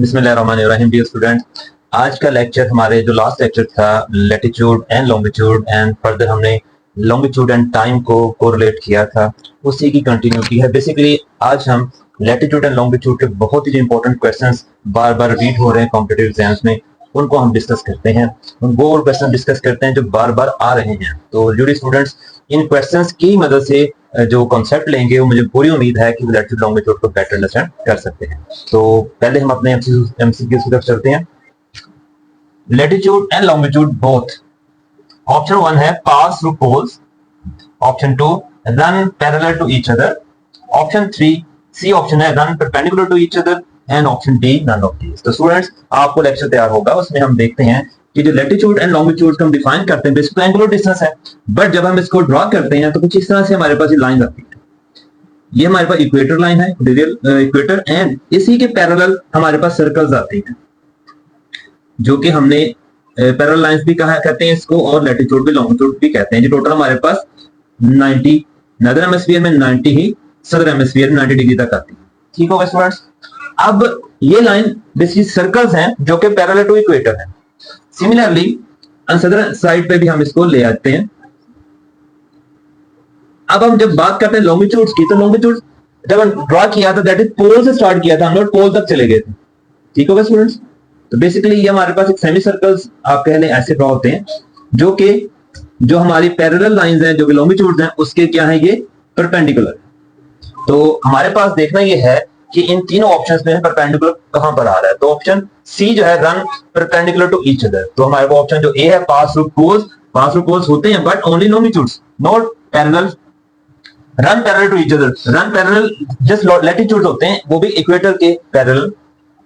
बिस्मिल्लाहिर्रहमानिर्रहीम dear student, आज का लेक्चर हमारे जो लास्ट लेक्चर था latitude and longitude and further हमने लॉन्गिट्यूड एंड टाइम को कोरिलेट किया था, उसी की कंटिन्यूटी है। बेसिकली आज हम लैटिट्यूड एंड लॉन्गिट्यूड के बहुत ही जो इंपॉर्टेंट क्वेश्चंस बार बार रिपीट हो रहे हैं कॉम्पिटिटिव एग्जाम्स में, उनको हम डिस्कस करते हैं। वो क्वेश्चन डिस्कस करते हैं जो बार बार आ रहे हैं। तो जो स्टूडेंट्स इन क्वेश्चंस की मदद से जो कॉन्सेप्ट लेंगे, वो मुझे पूरी उम्मीद है कि लैटिट्यूड लॉन्गिट्यूड को बेटर अंडरस्टैंड कर सकते हैं। तो पहले हम अपने एमसीक्यू की तरफ चलते हैं। Latitude and longitude both, option 1 है pass through poles, option 2 run parallel to each other, option 3 C option है run perpendicular to each other and option D none of these. तो स्टूडेंट्स आपको लेक्चर तैयार होगा, उसमें हम देखते हैं कि जो लैटिट्यूड एंड लॉन्गिट्यूड हम डिफाइन करते हैं बेसिकली एंगुलर डिस्टेंस है, बट जब हम इसको ड्रॉ करते हैं तो कुछ इस तरह से हमारे पास ये लाइन आती है। ये हमारे पास इक्वेटर लाइन है, इक्वेटर, एंड इसी के पैरेलल हमारे पास सर्कल्स आती हैं, जो कि हमने पैरेलल लाइंस भी कहा कहते हैं इसको, और लैटिट्यूड भी लॉन्गिट्यूड भी कहते हैं। जो टोटल हमारे पास 90 नदर हेमिस्फीयर में 90 ही सदर हेमिस्फीयर में 90 डिग्री तक आती है। ठीक होगा स्टूडेंट्स। अब ये लाइन बेसिकली सर्कल्स हैं जो कि पैरेलल टू इक्वेटर है। सिमिलरली सदर साइड पे भी हम इसको ले आते हैं। अब हम जब बात करते हैं लॉन्गिट्यूड्स की, तो लॉन्गिट्यूड जब हम ड्रॉ किया था दैट इज पोल से स्टार्ट किया था, हम लोग पोल तक चले गए थे। ठीक होगा स्टूडेंट्स। तो बेसिकली ये हमारे पास एक सेमी सर्कल्स आप कह लें ऐसे ड्रॉ होते हैं, जो कि जो हमारी पैरेलल लाइंस हैं, जो कि लॉन्गिट्यूड्स हैं, उसके क्या है, ये परपेंडिकुलर। तो हमारे पास देखना ये है कि इन तीनों ऑप्शंस में परपेंडिकुलर कहां पर आ रहा है। तो ऑप्शन सी जो है run perpendicular to each other, तो हमारे को ऑप्शन जो ए है पास थ्रू पोल्स होते हैं but only longitudes not parallel. Run parallel to each other, run parallel just latitudes होते हैं, वो भी इक्वेटर के पैरेलल।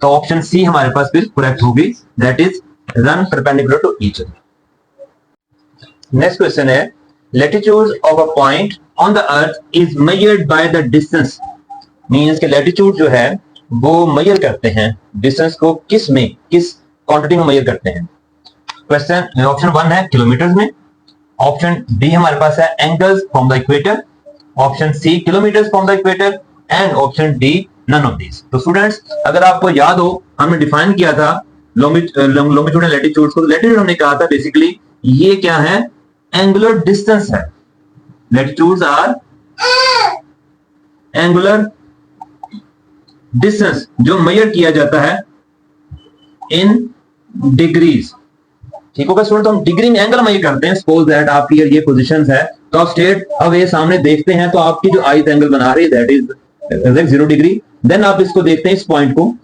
तो ऑप्शन सी हमारे पास फिर करेक्ट होगी, that is run perpendicular to each other. Next question है latitude of a point on the earth is measured by the distance. Means के लैटिट्यूड जो है वो मेजर करते हैं डिस्टेंस को, किस में, किस क्वांटिटी में मेजर करते हैं। क्वेश्चन ऑप्शन 1 है किलोमीटर्स में, ऑप्शन बी हमारे पास है angles from the equator, option C kilometres from the equator and option D none of these. तो स्टूडेंट्स अगर आपको याद हो, हमने डिफाइन किया था लॉन्गिट्यूड एंड लैटिट्यूड को। लैटिट्यूड हमने कहा था बेसिकली ये क्या है, एंगुलर डिस्टेंस है। लैटिट्यूड्स आर एंगुलर डिस्टेंस जो मेजर किया जाता है इन डिग्रीज। ठीक होगा स्टूडेंट। तो हम डिग्री में एंगल मेजर करते हैं। सपोज दैट आपकी ये पोजीशंस है, तो आप स्ट्रेट अब ये सामने देखते हैं, तो आपकी जो आईज एंगल बना रही है दैट इज 0 डिग्री। देन आप इसको देखते हैं इस पॉइंट को,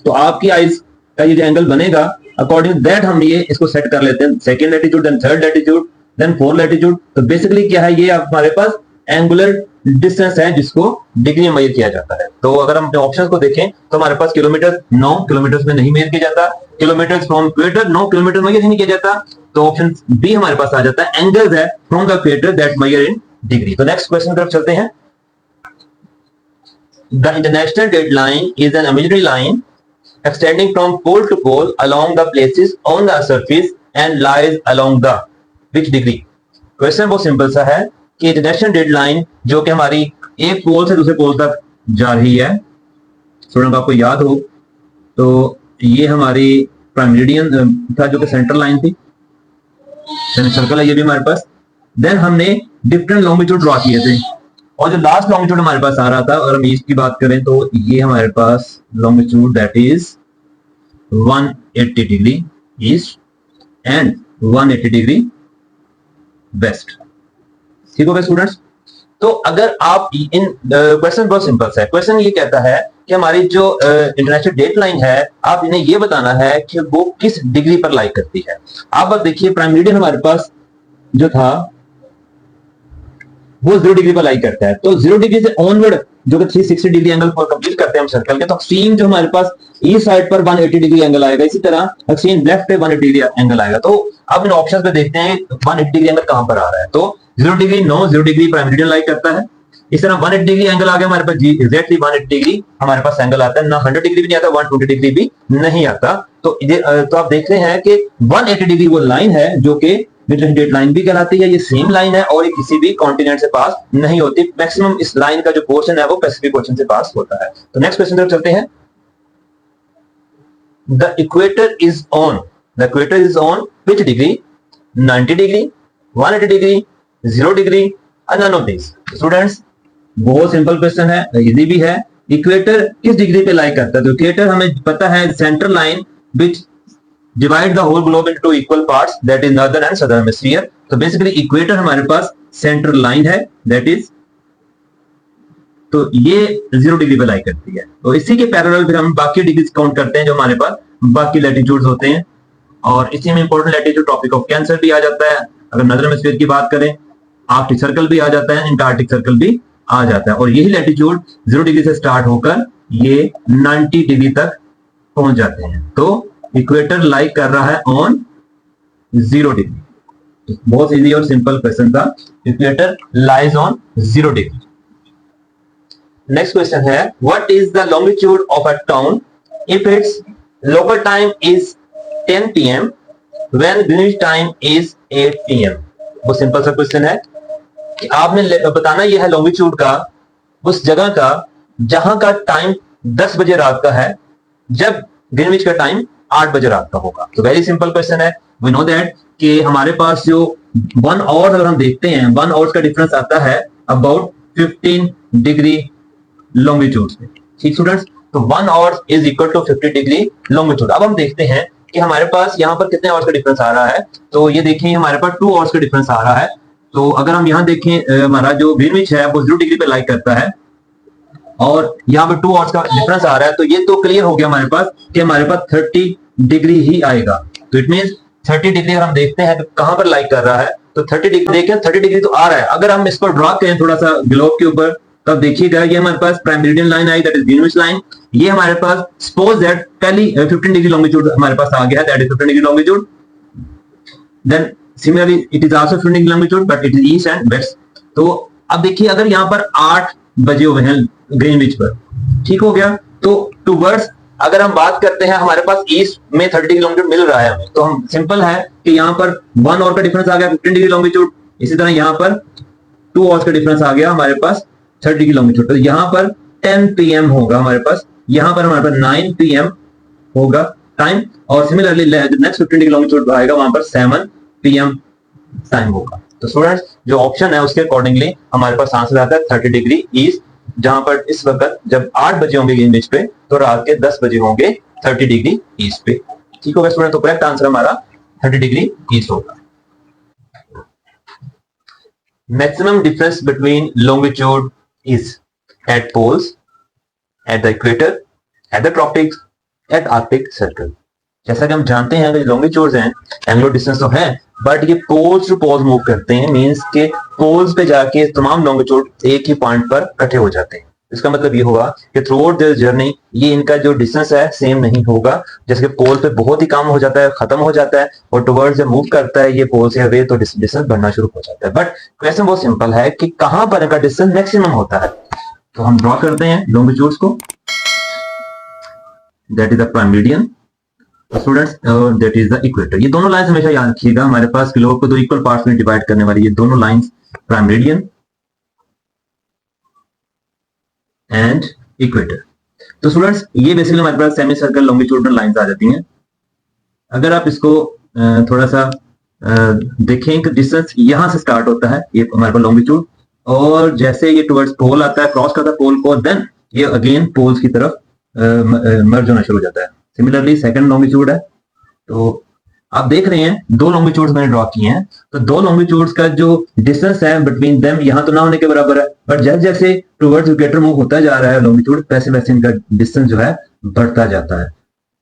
तो आपकी आईज का ये जो एंगल बनेगा अकॉर्डिंग दैट हम ये इसको सेट कर लेते हैं, second latitude, then third latitude, then fourth latitude. तो बेसिकली क्या है, ये हमारे पास एंगुलर डिस्टेंस है जिसको डिग्री में मेजर किया जाता है। तो अगर हम अपने ऑप्शंस को देखें तो हमारे पास किलोमीटर 9 किलोमीटर में नहीं मेजर किया जाता, kilometre from equator 9 kilometre measure नहीं किया जाता। तो ऑप्शन बी हमारे पास आ जाता है एंगल्स है from the equator that measure in degree. तो नेक्स्ट क्वेश्चन तरफ चलते हैं। The international deadline is an imaginary line extending from pole to pole along the places on the surface and lies along the which degree। Question बहुत simple सा है कि international deadline जो कि हमारी एक पोल से दूसरे पोल तक जा रही है, स्टूडेंट आपको याद हो तो ये हमारी प्राइम मेरिडियन था जो कि सेंट्रल लाइन थी, सर्कल है ये भी हमारे पास। देन हमने डिफरेंट लॉन्गिट्यूड ड्रॉ किए थे, और जो लास्ट लॉन्गिट्यूड हमारे पास आ रहा था, अगर हम ईस्ट की बात करें तो ये हमारे पास longitude that is 180 degree east and 180 degree west. ठीक हो गया स्टूडेंट्स। तो अगर आप इन क्वेश्चन बहुत सिंपल है, क्वेश्चन ये कहता है कि हमारी जो इंटरनेशनल डेडलाइन है, आप इन्हें ये बताना है कि वो किस डिग्री पर लाई करती है। आप देखिए प्राइम मेरिडियन हमारे पास जो था वो 0 डिग्री पर लाई करता है, तो 0 डिग्री से ऑनवर्ड जो कि 360 डिग्री एंगल को कंप्लीट करते हैं हम सर्कल के, तो एक्सट्रीम जो हमारे पास ईस्ट साइड पर 180 डिग्री एंगल आएगा, इसी तरह एक्सट्रीम लेफ्ट पे 180 डिग्री एंगल आएगा। तो अब इन ऑप्शंस पे देखते हैं 180 डिग्री एंगल कहां पर आ रहा है। तो 0 डिग्री 9 0 डिग्री प्राइम मेरिडियन लाई करता है। इस तरह 180 डिग्री एंगल आ गया हमारे पास, एग्जैक्टली 180 डिग्री हमारे पास एंगल आता है, ना 100 डिग्री भी नहीं आता, 120 डिग्री भी नहीं आता। तो आप देख रहे हैं कि 180 डिग्री वो लाइन है जो कि डेडलाइन भी कहलाती है। ये सेम लाइन है और ये किसी भी कॉन्टिनेंट से पास नहीं होती। मैक्सिमम इस लाइन का जो पोर्शन है वो पैसिफिक ओशन से पास होता है। तो नेक्स्ट क्वेश्चन तरफ चलते हैं। The equator is on, the equator is on which degree, 90 degree, 180 degree, 0 degree, none of this. Students बहुत सिंपल क्वेश्चन है, इजी भी है। इक्वेटर किस डिग्री पे लाई करता है? तो इक्वेटर हमें पता है central line which divide the whole globe into equal parts, that is northern and southern hemisphere. तो बेसिकली इक्वेटर हमारे पास सेंट्रल लाइन है, दैट इज, तो ये 0 डिग्री पे लाई करती है। तो इसी के पैरेलल फिर हम बाकी डिग्रीज काउंट करते हैं जो हमारे पास बाकी लैटिट्यूड्स होते हैं, और इसी में important latitude Tropic of Cancer भी आ जाता है। अगर नॉर्दर्न हेमिस्फीयर की बात करें, आर्कटिक सर्कल भी आ जाता है, अंटार्कटिक सर्कल भी आ जाता है, और यही लैटिट्यूड 0 डिग्री से स्टार्ट होकर ये 90 डिग्री तक पहुंच जाते हैं। तो इक्वेटर लाई कर रहा है ऑन 0 डिग्री। बहुत इजी और सिंपल क्वेश्चन था, equator lies on 0 degree. Next question है, what is the longitude of a town if it's local time is 10 PM when Greenwich time is 8 PM? बहुत सिंपल सा question है कि आपने बताना यह है लॉन्गिट्यूड का उस जगह का जहां का टाइम 10 बजे रात का है जब ग्रीनविच का टाइम 8 बजे रात का होगा। तो वेरी सिंपल क्वेश्चन है। वी नो दैट कि हमारे पास जो 1 आवर अगर हम देखते हैं, 1 आवर का डिफरेंस आता है अबाउट 15 डिग्री लॉन्गिट्यूड से। ठीक स्टूडेंट्स, तो 1 hour is equal to 50 degree longitude. अब हम देखते हैं कि हमारे पास यहाँ पर कितने आवर्स का डिफरेंस आ रहा है। तो ये देखिए हमारे पास 2 आवर्स का डिफरेंस आ रहा है। तो अगर हम यहाँ देखें, हमारा जो ग्रीनविच है वो 0 डिग्री पे लाई करता है और यहाँ पे 2 आवर्स का डिफरेंस आ रहा है, तो ये तो क्लियर हो गया हमारे पास कि हमारे पास 30 डिग्री ही आएगा। तो इट मीन 30 डिग्री अगर हम देखते हैं तो कहां पर लाइक कर रहा है, तो 30 डिग्री देखें, 30 डिग्री तो आ रहा है। अगर हम इसको ड्रॉ करें थोड़ा सा ग्लोब के ऊपर, तब देखिएगा ये हमारे पास प्राइम मेरिडियन लाइन आई, दैट इज ग्रीनविच लाइन। ये हमारे पास सपोज दैट पहली 15 डिग्री लॉन्गिट्यूड हमारे पास आ गया है, that is 15 degree longitude. Then similarly it is also 15 degree longitude but it is east and west. तो अब देखिए अगर यहाँ पर 8 बजे हुए हैं ग्रीनविच पर, ठीक हो गया, तो टूवर्ड्स अगर हम बात करते हैं हमारे पास ईस्ट में 30 डिग्री लॉन्गिट्यूड मिल रहा है हमें, तो हम सिंपल है कि यहाँ पर 1 आवर का डिफरेंस आ गया 15 डिग्री लॉन्गिट्यूड। इसी तरह यहाँ पर 2 आवर्स का डिफरेंस आ गया हमारे पास 30 डिग्री लॉन्गिट्यूड। तो यहाँ पर 10 PM होगा हमारे पास, यहाँ पर हमारे पास 9 PM होगा टाइम, और सिमिलरली नेक्स्ट 15 डिग्री लॉन्गिट्यूड आएगा वहां पर 7 PM टाइम होगा। तो स्टूडेंट्स जो ऑप्शन है उसके अकॉर्डिंगली हमारे पास आंसर आता है 30 डिग्री ईस्ट, जहां पर इस वक्त जब 8 बजे होंगे ग्रीनविच पे तो रात के 10 बजे होंगे 30 डिग्री ईस्ट पे। ठीक होगा स्टूडेंट, तो करेक्ट आंसर हमारा 30 डिग्री ईस्ट होगा। Maximum difference between longitude is at poles, at the equator, at the tropics, at Arctic Circle. जैसा कि हम जानते हैं कि लॉन्गिट्यूड्स हैं, एंगुलर डिस्टेंस तो है, बट ये पोल्स टू पोल्स मूव करते हैं, मींस के पोल्स पे जाके तमाम लॉन्गिट्यूड एक ही पॉइंट पर इकट्ठे हो जाते हैं। इसका मतलब ये होगा कि थ्रू आउट दिस जर्नी ये इनका जो डिस्टेंस है सेम नहीं होगा। जैसे कि पोल पे बहुत ही कम हो जाता है, खत्म हो जाता है, और टुवर्ड्स जब मूव करता है ये पोल से अवे तो डिस्टेंस बढ़ना शुरू हो जाता है। बट क्वेश्चन बहुत सिंपल है कि कहां पर इनका डिस्टेंस मैक्सिमम होता है। तो हम ड्रॉ करते हैं लॉन्गिट्यूड्स को, that is the prime meridian students, that is the equator. ये दोनों लाइंस हमेशा याद रखिएगा, हमारे पास ग्लोब को 2 इक्वल पार्ट्स में डिवाइड करने वाली ये दोनों lines prime meridian and equator. तो स्टूडेंट्स ये बेसिकली हमारे पास सेमी सर्कल लॉन्गिट्यूडनल लाइंस आ जाती हैं। अगर आप इसको थोड़ा सा देखें कि डिस्टेंस यहां से स्टार्ट होता है, ये हमारे पास लॉन्गिट्यूड, और जैसे ये टुवर्ड्स पोल आता है, क्रॉस करता है पोल को, देन ये अगेन पोल्स की तरफ मर्ज होना शुरू हो जाता है। सिमिलरली सेकंड लॉन्गिट्यूड है, तो आप देख रहे हैं 2 लॉन्गिट्यूड्स मैंने ड्रॉ किए हैं, तो 2 लॉन्गिट्यूड्स का जो डिस्टेंस है बिटवीन देम यहां तो ना होने के बराबर है, बट जैसे जैसे टुवर्ड्स इक्वेटर मूव होता जा रहा है लॉन्गिट्यूड, वैसे वैसे इनका डिस्टेंस जो है बढ़ता जाता है।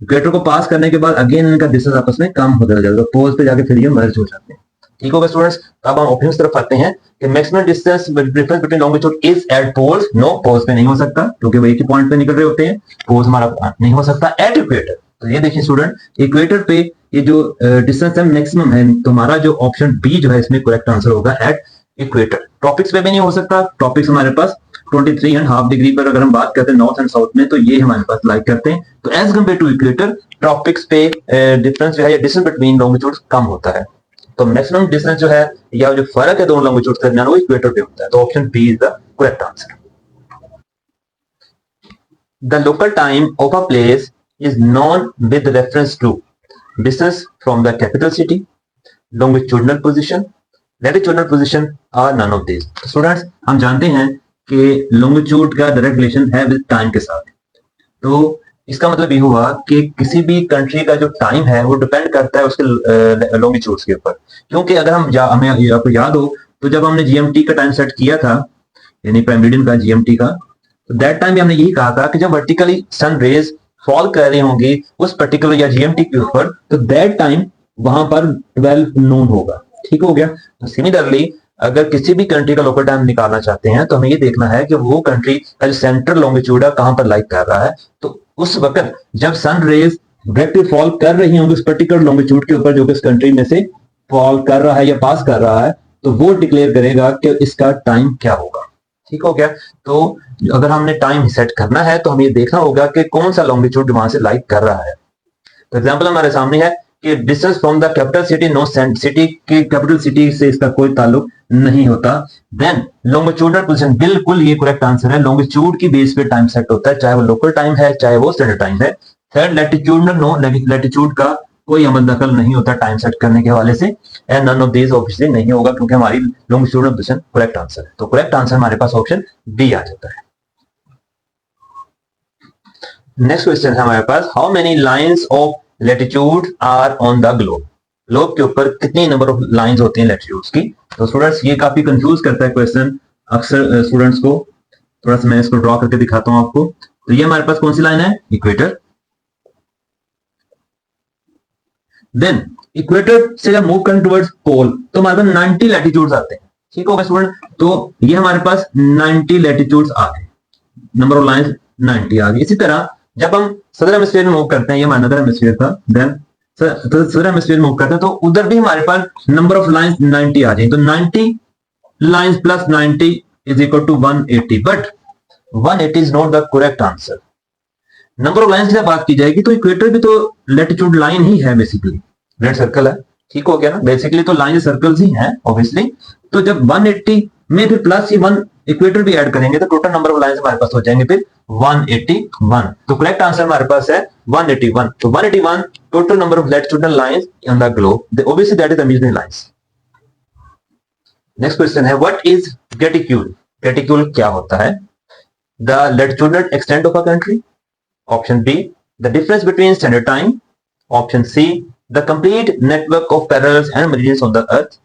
इक्वेटर को पास करने के बाद अगेन इनका डिस्टेंस आपस में कम होता जाता है, पोल्स पे जाके फिर ये मर्ज हो जाते हैं। ठीक होगा स्टूडेंट्स, अब हम ऑप्शन तरफ आते हैं कि maximum distance difference between longitude is at poles. No, poles पे नहीं हो सकता क्योंकि वो एक ही पॉइंट पे निकल रहे होते हैं, पोल्स हमारा नहीं हो सकता। एट इक्वेटर, तो ये देखिए स्टूडेंट, इक्वेटर पे ये जो डिस्टेंस है मैक्सिमम है, तो हमारा जो ऑप्शन बी जो है इसमें करेक्ट आंसर होगा एट इक्वेटर। टॉपिक्स पे भी नहीं हो सकता, टॉपिक्स हमारे पास 23.5 डिग्री पर अगर हम बात करते हैं नॉर्थ एंड साउथ में, तो ये हमारे पास लाइक करते हैं। तो as compare to equator tropics पे डिफरेंस जो है, डिस्टेंस बिटवीन लॉन्गिट्यूड कम होता है। तो मैक्सिमम डिस्टेंस जो है या जो फर्क है दोनों लॉन्गिट्यूड के दरमियान वो इक्वेटर पे होता है। तो option B is the correct answer. The local time of a place is known with reference to distance from the capital city, longitudinal position, latitudinal position or none of these. Students हम जानते हैं कि longitude का direct relation है with time के साथ, तो इसका मतलब ये हुआ कि किसी भी कंट्री का जो टाइम है वो डिपेंड करता है उसके लॉन्गिट्यूड्स के ऊपर। क्योंकि अगर हमें आपको याद हो तो जब हमने जीएमटी का टाइम सेट किया था, यानी प्राइम मेरिडियन का जीएमटी का, तो दैट टाइम भी हमने यही कहा था कि जब वर्टिकली सन रेज फॉल कर रही होंगी उस पर्टिकुलर या जीएमटी के ऊपर, तो दैट टाइम वहां पर 12 नून होगा। ठीक हो गया। तो सिमिलरली अगर किसी भी कंट्री का लोकल टाइम निकालना चाहते हैं तो हमें ये देखना है कि वो कंट्री का जो सेंट्रल लॉन्गिट्यूड है कहां पर लाइक कर रहा है, तो उस वक्त जब सन रेज डायरेक्टली फॉल कर रही होंगी उस पर्टिकुलर लॉन्गिट्यूड के ऊपर जो कि इस कंट्री में से फॉल कर रहा है या पास कर रहा है, तो वो डिक्लेयर करेगा कि इसका टाइम क्या होगा। ठीक हो गया। तो अगर हमने टाइम सेट करना है तो हमें ये देखना होगा कि कौन सा लॉन्गिट्यूड वहां से लाइक कर रहा है। तो एग्जांपल हमारे सामने है कि distance from the capital city, no city की कैपिटल सिटी से इसका कोई ताल्लुक नहीं होता। देन लॉन्गिट्यूडनल पोजीशन, बिल्कुल ये करेक्ट आंसर है। लॉन्गिट्यूड की बेस पे टाइम सेट होता है, चाहे वो लोकल टाइम है चाहे वो स्टैंडर्ड टाइम है। थर्ड लैटिट्यूडनल, नो, लैटिट्यूड का कोई अमल दखल नहीं होता टाइम सेट करने के हवाले से, and none of these obviously नहीं होगा क्योंकि हमारी लॉन्गिट्यूडनल पोजीशन करेक्ट आंसर है। तो करेक्ट आंसर हमारे पास ऑप्शन बी आ जाता है। नेक्स्ट क्वेश्चन है हमारे पास, how many lines of latitude are on the globe. Globe के ऊपर कितनी नंबर ऑफ लाइंस होती हैं लैटिट्यूड्स की। तो स्टूडेंट्स ये काफी कंफ्यूज करता है क्वेश्चन अक्सर स्टूडेंट्स को। थोड़ा सा मैं इसको ड्रॉ करके दिखाता हूं आपको। तो ये हमारे पास कौन सी लाइन है, इक्वेटर। देन इक्वेटर से जब मूव करें टुवर्ड्स पोल तो हमारे पास 90 लैटिट्यूड्स आते हैं। ठीक होगा स्टूडेंट। तो ये हमारे पास 90 लैटिट्यूड्स आ गए, नंबर ऑफ लाइंस 90 आ गई। इसी तरह जब हम सदर हेमिस्फीयर में मूव करते हैं, ये हमारा नदर हेमिस्फीयर था, देन सदर हेमिस्फीयर में मूव करते हैं तो उधर भी हमारे पास नंबर ऑफ लाइंस 90 आ जाए। तो 90 lines plus 90 is equal to 180, but 180 is not the correct answer. Number of lines की जब बात की जाएगी तो इक्वेटर भी तो लैटिट्यूड लाइन ही है, बेसिकली रेड सर्कल है। ठीक हो गया ना, बेसिकली तो लाइन सर्कल्स ही हैं ऑब्वियसली। तो जब 180 में फिर प्लस ही 1 इक्वेटर भी ऐड करेंगे तो टोटल नंबर ऑफ लाइंस हमारे पास हो जाएंगे फिर 181। तो करेक्ट आंसर हमारे पास है 181। तो 181 total number of latitudinal lines on the globe, obviously that is the मीजनिंग लाइंस। नेक्स्ट क्वेश्चन है, व्हाट इज ग्रेटिट्यूड। ग्रेटिट्यूड क्या होता है। The latitudinal extent of a country, option B the difference between standard time, option C the complete network of parallels and meridians on the earth,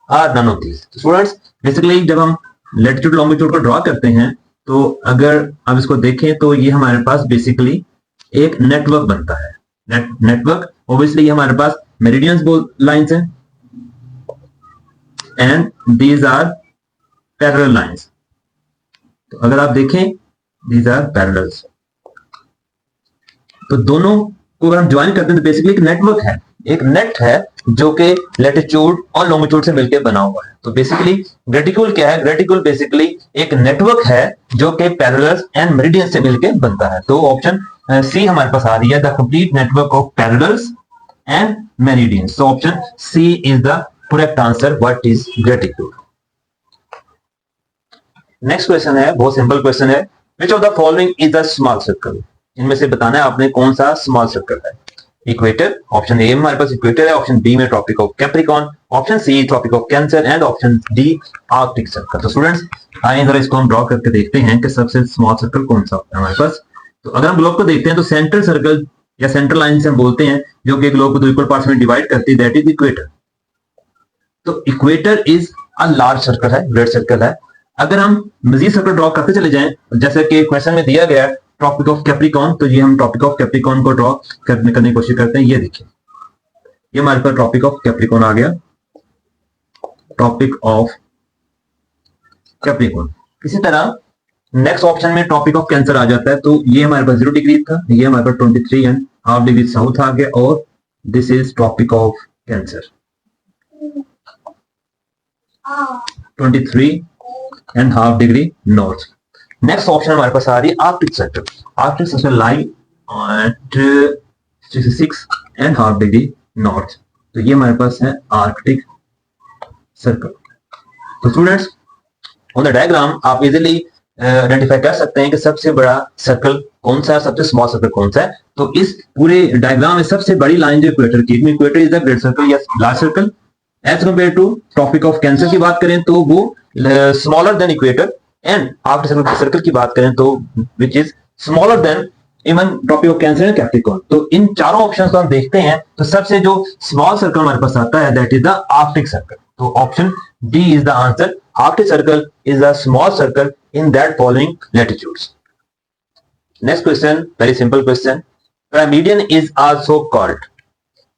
or none of these. Students basically जब हम latitude longitude को draw करते हैं तो अगर आप इसको देखें तो ये हमारे पास बेसिकली एक नेटवर्क बनता है। नेटवर्क ऑब्वियसली ये हमारे पास मेरिडियंस लाइंस हैं and these are parallel lines. तो अगर आप देखें दीज आर पैरेलल्स, तो दोनों को अगर हम ज्वाइन करते हैं तो बेसिकली एक नेटवर्क है, एक नेट है जो कि लैटिट्यूड और लॉन्गिट्यूड से मिलकर बना हुआ है। तो बेसिकली ग्रेटिट्यूड क्या है, ग्रेटिट्यूड बेसिकली एक नेटवर्क है जो कि पैरेलल्स एंड मेरिडियन से मिलकर बनता है। तो ऑप्शन सी हमारे पास आ रही है, the complete network of parallels and meridians. तो option C is the correct answer, what is graticule. Next question है, बहुत सिंपल क्वेश्चन है, which of the following is the small circle. इनमें से बताना है आपने कौन सा स्मॉल सर्कल है। इक्वेटर, ऑप्शन ए हमारे पास इक्वेटर है, ऑप्शन बी में Tropic of Capricorn, option C Tropic of Cancer and option D Arctic Circle. तो स्टूडेंट्स आइए जरा इसको हम ड्रॉ करके देखते हैं कि सबसे स्मॉल सर्कल कौन सा होता है हमारे पास। तो अगर हम ग्लोब को देखते हैं तो सेंट्रल सर्कल या सेंट्रल लाइन से हम बोलते हैं जो कि ग्लोब को दो इक्वल पार्ट्स में डिवाइड करती है, दैट इज इक्वेटर। तो equator is a large circle है, रेड सर्कल है। अगर हम मजीद सर्कल ड्रॉ करते चले जाएं जैसे कि क्वेश्चन में दिया गया है ट्रॉपिक ऑफ कैप्रिकॉन, तो ये हम ट्रॉपिक ऑफ कैप्रिकॉन को ड्रॉ करने की कोशिश करते हैं। ये देखिए ये हमारे पास ट्रॉपिक ऑफ कैप्रिकॉन आ गया, ट्रॉपिक ऑफ कैप्रिकॉन। इसी तरह नेक्स्ट ऑप्शन में ट्रॉपिक ऑफ कैंसर आ जाता है। तो ये हमारे पास 0 डिग्री था, ये हमारे पास 23 एंड हाफ डिग्री साउथ आ गया, और this is Tropic of Cancer 23 and half degree north. Next option हमारे पास आ रही है Arctic Circle. Arctic Circle line at 66 and half degree north. तो ये हमारे पास है आर्कटिक सर्कल। तो स्टूडेंट्स ऑन द डायग्राम आप इजीली आइडेंटिफाई कर सकते हैं कि सबसे बड़ा सर्कल कौन सा है, सबसे स्मॉल सर्कल कौन सा है। तो इस पूरे डायग्राम में सबसे बड़ी लाइन जो इक्वेटर की, equator is the great circle या large circle as compare to Tropic of Cancer की बात करें तो वो स्मॉलर देन इक्वेटर, एंड आफ्टर सर्कल की बात करें तो which is smaller than even Tropic of Cancer and Capricorn. तो इन चारों ऑप्शंस को हम देखते हैं तो सबसे जो स्मॉल सर्कल हमारे पास आता है that is the Arctic Circle. तो option D is the answer. Arctic Circle is a small circle in that following latitudes. Next question, very simple question. Meridian is also called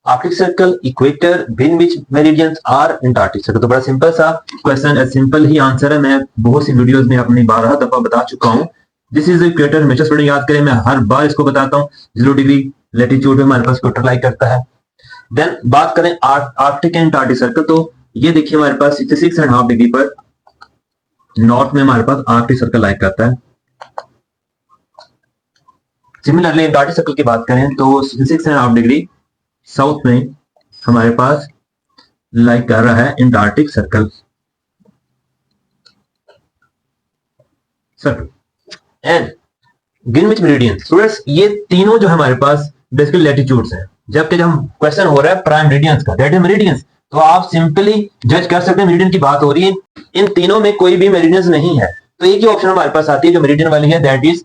Arctic Circle, Equator, Greenwich Meridians are Antarctic Circle। तो बड़ा simple सा question है, simple ही answer है। मैं बहुत सी videos में अपनी 12 दफा बता चुका हूँ। दिस इज इक्वेटर, हमेशा स्टूडेंट याद करें, मैं हर बार इसको बताता हूँ। 0 डिग्री लेटीट्यूड में हमारे पास इक्वेटर लाई करता है। देन बात करें आर्कटिक एंड अंटार्कटिक सर्कल, तो ये देखिए हमारे पास 6.5 डिग्री पर नॉर्थ में हमारे पास आर्कटिक सर्कल लाइक करता है। सिमिलरली अंटार्कटिक सर्कल की बात करें तो 6.5 डिग्री साउथ में हमारे पास लाइक कर रहा है Antarctic circle. And Greenwich meridian, students ये तीनों जो हमारे पास बेसिकली लैटिट्यूड्स हैं, जबकि जब क्वेश्चन हो रहा है प्राइम मेरिडियंस का, दैट इज मेरिडियंस, तो आप सिंपली जज कर सकते हैं मेरिडियन की बात हो रही है, इन तीनों में कोई भी मेरिडियंस नहीं है, तो एक ही ऑप्शन हमारे पास आती है जो मेरिडियन वाली है, दैट इज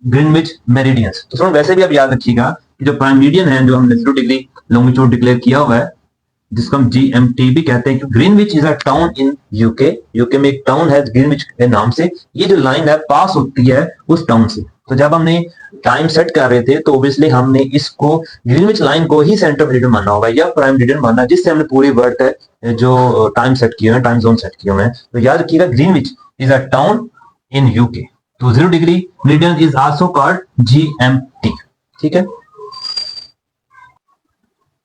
ग्रीनविच मेरिडियंस। तो सुनो वैसे भी आप याद रखिएगा कि जो प्राइम मेरिडियन है जो हमने 0 डिग्री लॉन्गिट्यूड डिक्लेयर किया हुआ है, जिसको हम GMT भी कहते हैं, Greenwich is a town in UK में एक टाउन है ग्रीनविच के नाम से। ये जो लाइन है पास होती है उस टाउन से। तो जब हमने टाइम सेट कर रहे थे तो ऑब्वियसली हमने इसको ग्रीनविच लाइन को ही सेंटर मेरिडियन मानना होगा या प्राइम मेरिडियन मानना, जिससे हमने पूरी वर्ड है जो टाइम सेट किए हैं, टाइम जोन सेट किए हुए हैं। तो याद रखिएगा Greenwich is a town in UK. तो 0 degree meridian is also called GMT। ठीक है,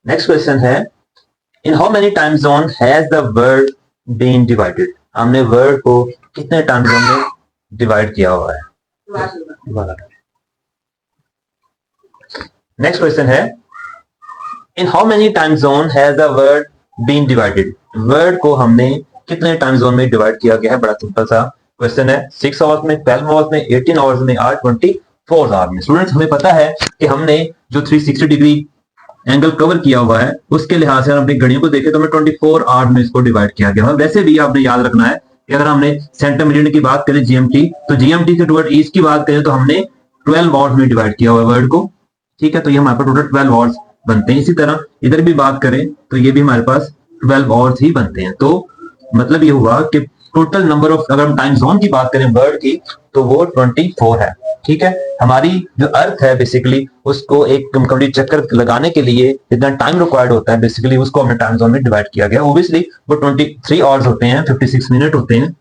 नेक्स्ट क्वेश्चन है, in how many time zone has the world been divided. हमने वर्ल्ड को कितने टाइम जोन में डिवाइड किया हुआ है? नेक्स्ट क्वेश्चन है, in how many time zone has the world been divided. World को हमने कितने टाइम जोन में डिवाइड किया गया है? बड़ा सिंपल सा क्वेश्चन है। 6 आवर्स में, 12 आवर्स में, 18 आवर्स में और 24 आवर्स में। स्टूडेंट्स हमें पता है कि हमने जो 360 डिग्री एंगल कवर किया हुआ है उसके लिहाज से अपनी घड़ियों को देखें तो हमें 24 आवर्स में इसको डिवाइड किया गया है। वैसे भी आपने याद रखना है कि अगर हमने सेंटर मेरिडियन की बात करें GMT, तो GMT से टुवर्ड ईस्ट की बात करें तो हमने 12 आवर्स में डिवाइड किया हुआ है वर्ल्ड को। ठीक है, तो ये हमारे पास टोटल 12 आवर्स बनते हैं। इसी तरह इधर भी बात करें तो ये भी हमारे पास 12 आवर्स ही बनते हैं। तो मतलब ये हुआ कि टोटल नंबर ऑफ, अगर हम टाइम जोन की बात करें वर्ल्ड की, तो वो 24 है। ठीक है, हमारी जो अर्थ है बेसिकली उसको एक कंप्लीट चक्कर लगाने के लिए जितना टाइम रिक्वायर्ड होता है बेसिकली उसको हमने टाइम जोन में डिवाइड किया गया। ओब्वियसली वो 23 आवर्स होते हैं, 56 मिनट होते हैं,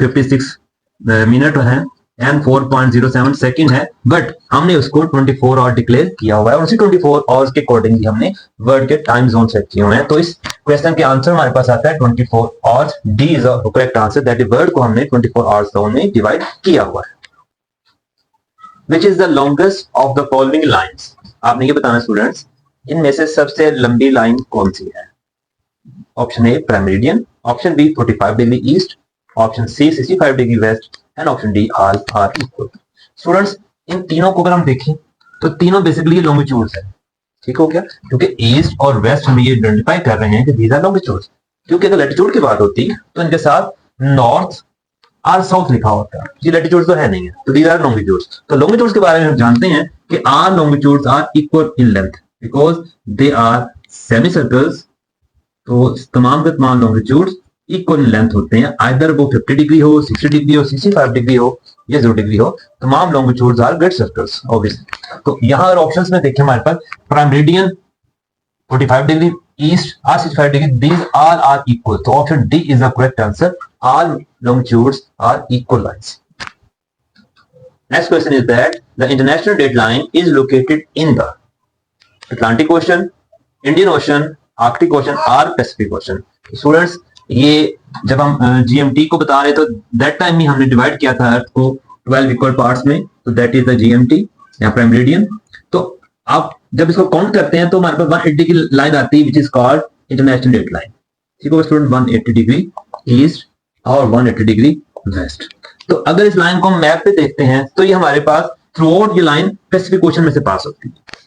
56 मिनट है एंड 4.07 सेकंड है, बट हमने उसको 24 आवर डिक्लेयर किया हुआ है और उसी 24 आवर्स के अकॉर्डिंगली हमने वर्ल्ड के टाइम जोन सेट किए हुए हैं। तो इस क्वेश्चन के आंसर हमारे पास आता है 24 hours. D is the correct answer, that is world को हमने 24 आवर्स जोन में डिवाइड किया हुआ है। Which is the longest of the following lines? आपने ये बताना स्टूडेंट्स, इनमें से सबसे लंबी लाइन कौन सी है? Option A prime meridian, option B 45 degree east, option C 65 degree west and option D all are equal. Students इन तीनों को अगर हम देखें तो तीनों बेसिकली लॉन्गिट्यूड्स है। ठीक हो गया, क्योंकि ईस्ट और वेस्ट हम ये आइडेंटिफाई कर रहे हैं कि दीज आर लॉन्गिट्यूड्स। क्योंकि अगर लैटिट्यूड की बात होती तो इनके साथ नॉर्थ आर साउथ लिखा होता है, ये लैटिट्यूड्स तो है नहीं है, तो दीज आर लॉन्गिट्यूड्स। तो लॉन्गिट्यूड्स के बारे में हम जानते हैं कि are longitudes are equal in length because they are semi circles. तो तमाम के तमाम लॉन्गिट्यूड्स इक्वल इन लेंथ होते हैं, आइदर वो 50 डिग्री हो, 60 डिग्री हो, 65 डिग्री हो या 0 डिग्री हो, तमाम longitudes are great circles obviously. तो यहाँ अगर ऑप्शंस में देखें हमारे पास प्राइम मेरिडियन 45 डिग्री ईस्ट और 65 degree, these all are equal. So option D is the correct answer. All longitudes are equal lines. Next question is that the international deadline is located in the Atlantic Ocean, Indian Ocean, Arctic Ocean or Pacific Ocean. Students, ये जब हम GMT को बता रहे तो that time ही हमने divide किया था अर्थ को 12 equal parts में, तो that is the GMT या प्राइम मेरिडियन। तो आप जब इसको काउंट करते हैं तो हमारे पास 180 की लाइन आती है which is called international deadline. ठीक है स्टूडेंट, 180 डिग्री ईस्ट और 180 डिग्री वेस्ट। तो अगर इस लाइन को हम मैप पे देखते हैं तो ये हमारे पास थ्रू आउट ये लाइन पैसिफिक ओशन में से पास होती है।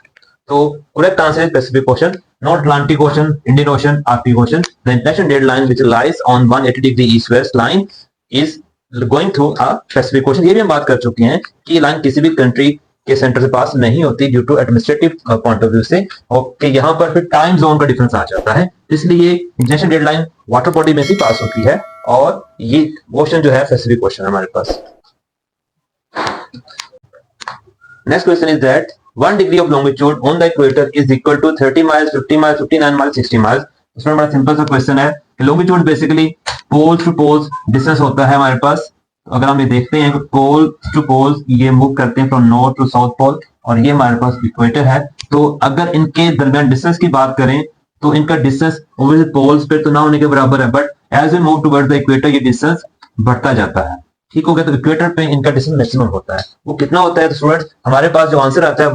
तो correct answer is Pacific Ocean, not Atlantic Ocean, Indian Ocean, Arctic Ocean. The international date line which lies on 180-degree east-west line is going through a Pacific Ocean. ये भी हम बात कर चुके हैं कि ये लाइन किसी भी कंट्री के सेंटर से पास नहीं होती due to administrative point of view से, और यहाँ पर फिर टाइम जोन का डिफरेंस आ जाता है, इसलिए international date line water body में से पास होती है और ये ओशन जो है पैसिफिक ओशन हमारे पास। Next question is that 1 degree of longitude on the equator is equal to 30 miles, 50 miles, 59 miles, 60 miles. इसमें बड़ा सिंपल सा क्वेश्चन है कि longitude basically poles to poles distance होता है हमारे पास। तो अगर हम ये देखते हैं कि पोल टू पोल्स ये मूव करते हैं from north to south pole और ये हमारे पास इक्वेटर है, तो अगर इनके दरमियान डिस्टेंस की बात करें तो इनका डिस्टेंस ओवरऑल पोल्स पे तो ना होने के बराबर है, but as we move towards the equator ये डिस्टेंस बढ़ता जाता है। ठीक हो गया, तो इक्वेटर पे इनका डिस्टेंस मैक्सिमम होता है। वो कितना होता है? तो स्टूडेंट्स हमारे पास जो आंसर आता है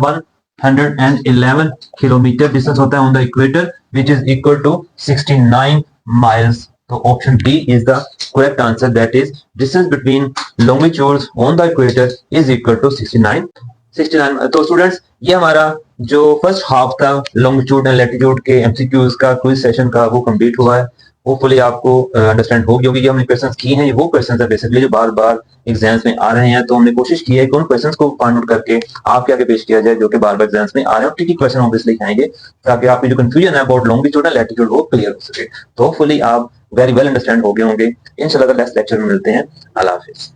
111 किलोमीटर डिस्टेंस होता है on the equator which is equal to 69 miles. तो option D is the correct answer, that is distance between longitudes on the equator is equal to 69। तो स्टूडेंट्स ये हमारा जो फर्स्ट हाफ था लॉन्गिट्यूड एंड लैटिट्यूड के MCQs का quiz session का वो कंप्लीट हुआ है। होपफुली आपको अंडरस्टैंड हो गया, क्योंकि हमने क्वेश्चंस किए हैं ये वो क्वेश्चंस है बेसिकली जो बार बार एग्जाम्स में आ रहे हैं, तो हमने कोशिश की है कि उन क्वेश्चंस को फाइंड आउट करके आपके आगे पेश किया जाए जो कि बार बार एग्जाम्स में आ रहे हैं, ट्रिकी क्वेश्चन ऑब्वियसली आएंगे ताकि आपकी जो कंफ्यूजन है अबाउट लॉन्गिट्यूड एंड लैटिट्यूड वो क्लियर हो सके। तो होपफुली आप वेरी वेल अंडरस्टैंड हो गए होंगे। इंशाल्लाह नेक्स्ट लेक्चर में मिलते हैं। अल्लाह हाफिज।